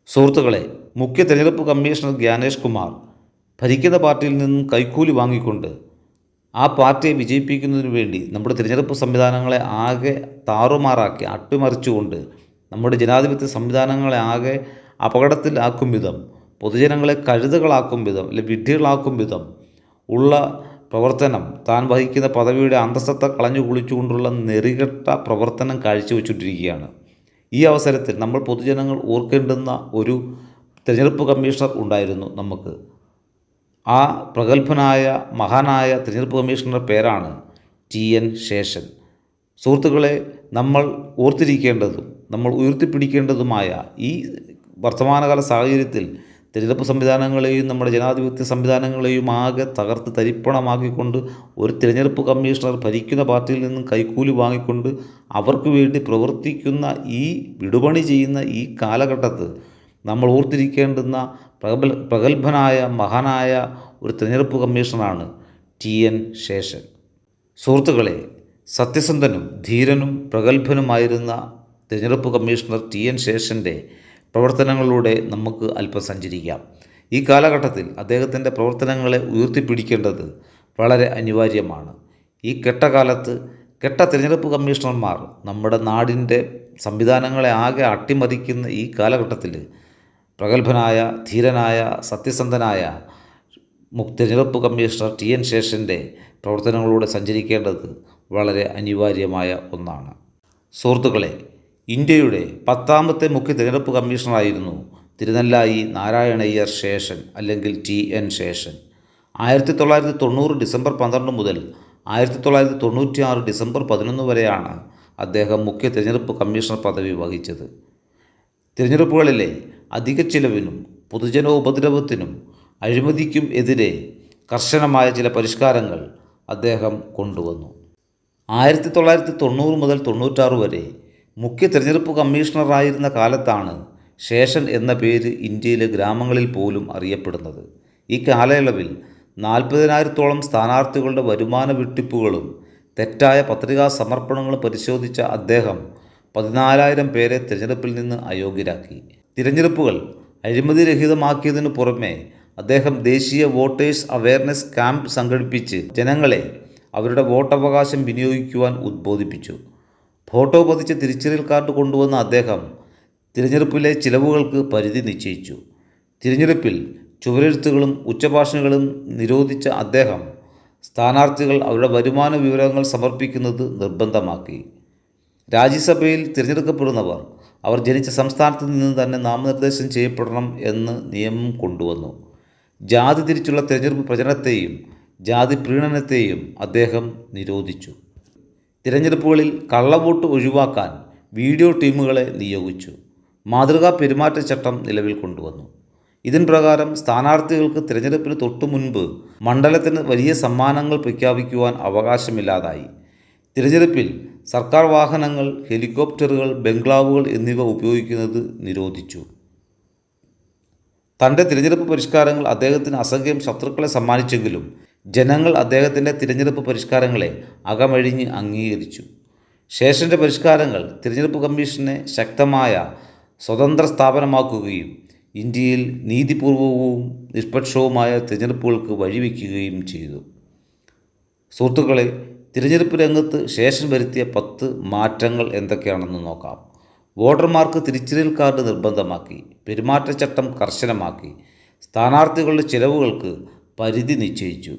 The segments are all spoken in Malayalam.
സുഹൃത്തുക്കളെ, മുഖ്യ തെരഞ്ഞെടുപ്പ് കമ്മീഷണർ ജ്ഞാനേഷ് കുമാർ ഭരിക്കുന്ന പാർട്ടിയിൽ നിന്നും കൈക്കൂലി വാങ്ങിക്കൊണ്ട് ആ പാർട്ടിയെ വിജയിപ്പിക്കുന്നതിനു വേണ്ടി നമ്മുടെ തിരഞ്ഞെടുപ്പ് സംവിധാനങ്ങളെ ആകെ താറുമാറാക്കി അട്ടിമറിച്ചുകൊണ്ട് നമ്മുടെ ജനാധിപത്യ സംവിധാനങ്ങളെ ആകെ അപകടത്തിലാക്കും വിധം, പൊതുജനങ്ങളെ കഴുതകളാക്കും വിധം അല്ലെങ്കിൽ വിഡ്ഢികളാക്കും വിധം ഉള്ള പ്രവർത്തനം, താൻ വഹിക്കുന്ന പദവിയുടെ അന്തസ്സത്ത കളഞ്ഞു കുളിച്ചുകൊണ്ടുള്ള നെറികെട്ട പ്രവർത്തനം കാഴ്ചവെച്ചുകൊണ്ടിരിക്കുകയാണ്. ഈ അവസരത്തിൽ നമ്മൾ പൊതുജനങ്ങൾ ഓർക്കേണ്ടുന്ന ഒരു തിരഞ്ഞെടുപ്പ് കമ്മീഷണർ ഉണ്ടായിരുന്നു നമുക്ക്. ആ പ്രഗത്ഭനായ മഹാനായ തിരഞ്ഞെടുപ്പ് കമ്മീഷണറുടെ പേരാണ് TN ശേഷൻ. സുഹൃത്തുക്കളെ, നമ്മൾ ഓർത്തിരിക്കേണ്ടതും നമ്മൾ ഉയർത്തിപ്പിടിക്കേണ്ടതുമായ ഈ വർത്തമാനകാല സാഹചര്യത്തിൽ തിരഞ്ഞെടുപ്പ് സംവിധാനങ്ങളെയും നമ്മുടെ ജനാധിപത്യ സംവിധാനങ്ങളെയും ആകെ തകർത്ത് തരിപ്പണമാക്കിക്കൊണ്ട് ഒരു തിരഞ്ഞെടുപ്പ് കമ്മീഷണർ ഭരിക്കുന്ന പാർട്ടിയിൽ നിന്നും കൈക്കൂലി വാങ്ങിക്കൊണ്ട് അവർക്ക് വേണ്ടി പ്രവർത്തിക്കുന്ന ഈ വിടുപണി ചെയ്യുന്ന ഈ കാലഘട്ടത്തിൽ നമ്മൾ ഓർത്തിരിക്കേണ്ടുന്ന പ്രഗത്ഭനായ മഹാനായ ഒരു തിരഞ്ഞെടുപ്പ് കമ്മീഷണറാണ് TN ശേഷൻ. സുഹൃത്തുക്കളെ, സത്യസന്ധനും ധീരനും പ്രഗത്ഭനുമായിരുന്ന തിരഞ്ഞെടുപ്പ് കമ്മീഷണർ TN ശേഷൻ്റെ പ്രവർത്തനങ്ങളിലൂടെ നമുക്ക് അല്പം സഞ്ചരിക്കാം. ഈ കാലഘട്ടത്തിൽ അദ്ദേഹത്തിൻ്റെ പ്രവർത്തനങ്ങളെ ഉയർത്തിപ്പിടിക്കേണ്ടത് വളരെ അനിവാര്യമാണ്. ഈ കെട്ടകാലത്ത് കെട്ട തിരഞ്ഞെടുപ്പ് കമ്മീഷണർമാർ നമ്മുടെ നാടിൻ്റെ സംവിധാനങ്ങളെ ആകെ അട്ടിമറിക്കുന്ന ഈ കാലഘട്ടത്തിൽ പ്രഗത്ഭനായ ധീരനായ സത്യസന്ധനായ തിരഞ്ഞെടുപ്പ് കമ്മീഷണർ TN ശേഷൻ്റെ പ്രവർത്തനങ്ങളിലൂടെ സഞ്ചരിക്കേണ്ടത് വളരെ അനിവാര്യമായ ഒന്നാണ്. സുഹൃത്തുക്കളെ, ഇന്ത്യയുടെ 10ാമത്തെ മുഖ്യ തിരഞ്ഞെടുപ്പ് കമ്മീഷണറായിരുന്നു തിരുനെല്ലായി നാരായണയ്യർ ശേഷൻ അല്ലെങ്കിൽ TN ശേഷൻ. 1990 ഡിസംബർ 12 മുതൽ 1996 ഡിസംബർ 11 വരെയാണ് അദ്ദേഹം മുഖ്യ തിരഞ്ഞെടുപ്പ് കമ്മീഷണർ പദവി വഹിച്ചത്. തിരഞ്ഞെടുപ്പുകളിലെ അധിക ചിലവിനും പൊതുജനോപദ്രവത്തിനും അഴിമതിക്കും എതിരെ കർശനമായ ചില പരിഷ്കാരങ്ങൾ അദ്ദേഹം കൊണ്ടുവന്നു. 1990 മുതൽ 96 വരെ മുഖ്യ തിരഞ്ഞെടുപ്പ് കമ്മീഷണറായിരുന്ന കാലത്താണ് ശേഷൻ എന്ന പേര് ഇന്ത്യയിലെ ഗ്രാമങ്ങളിൽ പോലും അറിയപ്പെടുന്നത്. ഈ കാലയളവിൽ 40,000-ഓളം സ്ഥാനാർത്ഥികളുടെ വരുമാന വെട്ടിപ്പുകളും തെറ്റായ പത്രികാ സമർപ്പണങ്ങളും പരിശോധിച്ച അദ്ദേഹം 14,000 പേരെ തിരഞ്ഞെടുപ്പിൽ നിന്ന് അയോഗ്യരാക്കി. തിരഞ്ഞെടുപ്പുകൾ അഴിമതിരഹിതമാക്കിയതിനു പുറമെ അദ്ദേഹം ദേശീയ വോട്ടേഴ്സ് അവയർനെസ് ക്യാമ്പ് സംഘടിപ്പിച്ച് ജനങ്ങളെ അവരുടെ വോട്ടവകാശം വിനിയോഗിക്കുവാൻ ഉദ്ബോധിപ്പിച്ചു. ഫോട്ടോ പതിച്ച തിരിച്ചറിയൽ കാർഡ് കൊണ്ടുവന്ന അദ്ദേഹം തിരഞ്ഞെടുപ്പിലെ ചിലവുകൾക്ക് പരിധി നിശ്ചയിച്ചു. തിരഞ്ഞെടുപ്പിൽ ചുവരെഴുത്തുകളും ഉച്ചഭാഷണികളും നിരോധിച്ച അദ്ദേഹം സ്ഥാനാർത്ഥികൾ അവരുടെ വരുമാന വിവരങ്ങൾ സമർപ്പിക്കുന്നത് നിർബന്ധമാക്കി. രാജ്യസഭയിൽ തിരഞ്ഞെടുക്കപ്പെടുന്നവർ അവർ ജനിച്ച സംസ്ഥാനത്ത് നിന്ന് തന്നെ നാമനിർദ്ദേശം ചെയ്യപ്പെടണം എന്ന് നിയമം കൊണ്ടുവന്നു. ജാതി തിരിച്ചുള്ള തിരഞ്ഞെടുപ്പ് പ്രചരണത്തെയും ജാതി പ്രീണനത്തെയും അദ്ദേഹം നിരോധിച്ചു. തിരഞ്ഞെടുപ്പുകളിൽ കള്ളവോട്ട് ഒഴിവാക്കാൻ വീഡിയോ ടീമുകളെ നിയോഗിച്ചു. മാതൃകാ പെരുമാറ്റച്ചട്ടം നിലവിൽ കൊണ്ടുവന്നു. ഇതിൻ പ്രകാരം സ്ഥാനാർത്ഥികൾക്ക് തിരഞ്ഞെടുപ്പിന് തൊട്ടു മുൻപ് മണ്ഡലത്തിന് വലിയ സമ്മാനങ്ങൾ പ്രഖ്യാപിക്കുവാൻ അവകാശമില്ലാതായി. തിരഞ്ഞെടുപ്പിൽ സർക്കാർ വാഹനങ്ങൾ, ഹെലികോപ്റ്ററുകൾ, ബംഗ്ലാവുകൾ എന്നിവ ഉപയോഗിക്കുന്നത് നിരോധിച്ചു. തൻ്റെ തിരഞ്ഞെടുപ്പ് പരിഷ്കാരങ്ങൾ അദ്ദേഹത്തിന് അസംഖ്യം ശത്രുക്കളെ സമ്മാനിച്ചെങ്കിലും ജനങ്ങൾ അദ്ദേഹത്തിൻ്റെ തിരഞ്ഞെടുപ്പ് പരിഷ്കാരങ്ങളെ അകമഴിഞ്ഞ് അംഗീകരിച്ചു. ശേഷൻ്റെ പരിഷ്കാരങ്ങൾ തിരഞ്ഞെടുപ്പ് കമ്മീഷനെ ശക്തമായ സ്വതന്ത്ര സ്ഥാപനമാക്കുകയും ഇന്ത്യയിൽ നീതിപൂർവവും നിഷ്പക്ഷവുമായ തിരഞ്ഞെടുപ്പുകൾക്ക് വഴിവെക്കുകയും ചെയ്തു. സുഹൃത്തുക്കളെ, തിരഞ്ഞെടുപ്പ് രംഗത്ത് ശേഷൻ വരുത്തിയ 10 മാറ്റങ്ങൾ എന്തൊക്കെയാണെന്ന് നോക്കാം. വോട്ടർമാർക്ക് തിരിച്ചറിയൽ കാർഡ് നിർബന്ധമാക്കി. പെരുമാറ്റച്ചട്ടം കർശനമാക്കി. സ്ഥാനാർത്ഥികളുടെ ചിലവുകൾക്ക് പരിധി നിശ്ചയിച്ചു.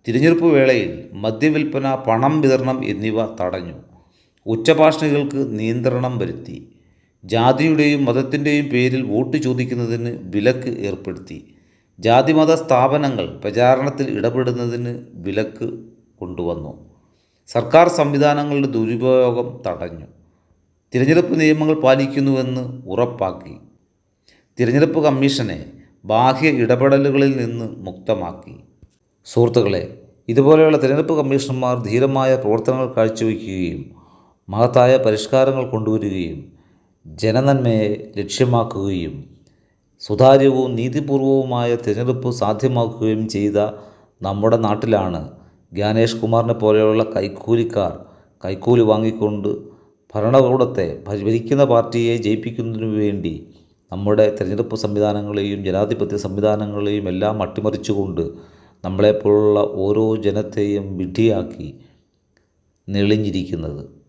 തിരഞ്ഞെടുപ്പ് വേളയിൽ മദ്യവിൽപ്പന, പണം വിതരണം എന്നിവ തടഞ്ഞു. ഉച്ചഭാഷണികൾക്ക് നിയന്ത്രണം വരുത്തി. ജാതിയുടെയും മതത്തിൻ്റെയും പേരിൽ വോട്ട് ചോദിക്കുന്നതിന് വിലക്ക് ഏർപ്പെടുത്തി. ജാതിമത സ്ഥാപനങ്ങൾ പ്രചാരണത്തിൽ ഇടപെടുന്നതിന് വിലക്ക് കൊണ്ടുവന്നു. സർക്കാർ സംവിധാനങ്ങളുടെ ദുരുപയോഗം തടഞ്ഞു. തിരഞ്ഞെടുപ്പ് നിയമങ്ങൾ പാലിക്കുന്നുവെന്ന് ഉറപ്പാക്കി. തിരഞ്ഞെടുപ്പ് കമ്മീഷനെ ബാഹ്യ ഇടപെടലുകളിൽ നിന്ന് മുക്തമാക്കി. സുഹൃത്തുക്കളെ, ഇതുപോലെയുള്ള തിരഞ്ഞെടുപ്പ് കമ്മീഷണർമാർ ധീരമായ പ്രവർത്തനങ്ങൾ കാഴ്ചവെക്കുകയും മഹത്തായ പരിഷ്കാരങ്ങൾ കൊണ്ടുവരികയും ജനനന്മയെ ലക്ഷ്യമാക്കുകയും സുതാര്യവും നീതിപൂർവവുമായ തിരഞ്ഞെടുപ്പ് സാധ്യമാക്കുകയും ചെയ്ത നമ്മുടെ നാട്ടിലാണ് ജ്ഞാനേഷ് കുമാറിനെ പോലെയുള്ള കൈക്കൂലിക്കാർ കൈക്കൂലി വാങ്ങിക്കൊണ്ട് ഭരണകൂടത്തെ ഭരിക്കുന്ന പാർട്ടിയെ ജയിപ്പിക്കുന്നതിനു വേണ്ടി നമ്മുടെ തിരഞ്ഞെടുപ്പ് സംവിധാനങ്ങളെയും ജനാധിപത്യ സംവിധാനങ്ങളെയും എല്ലാം അട്ടിമറിച്ചുകൊണ്ട് നമ്മളെപ്പോലുള്ള ഓരോ ജനത്തെയും വിഡ്ഢിയാക്കി നെളിഞ്ഞിരിക്കുന്നത്.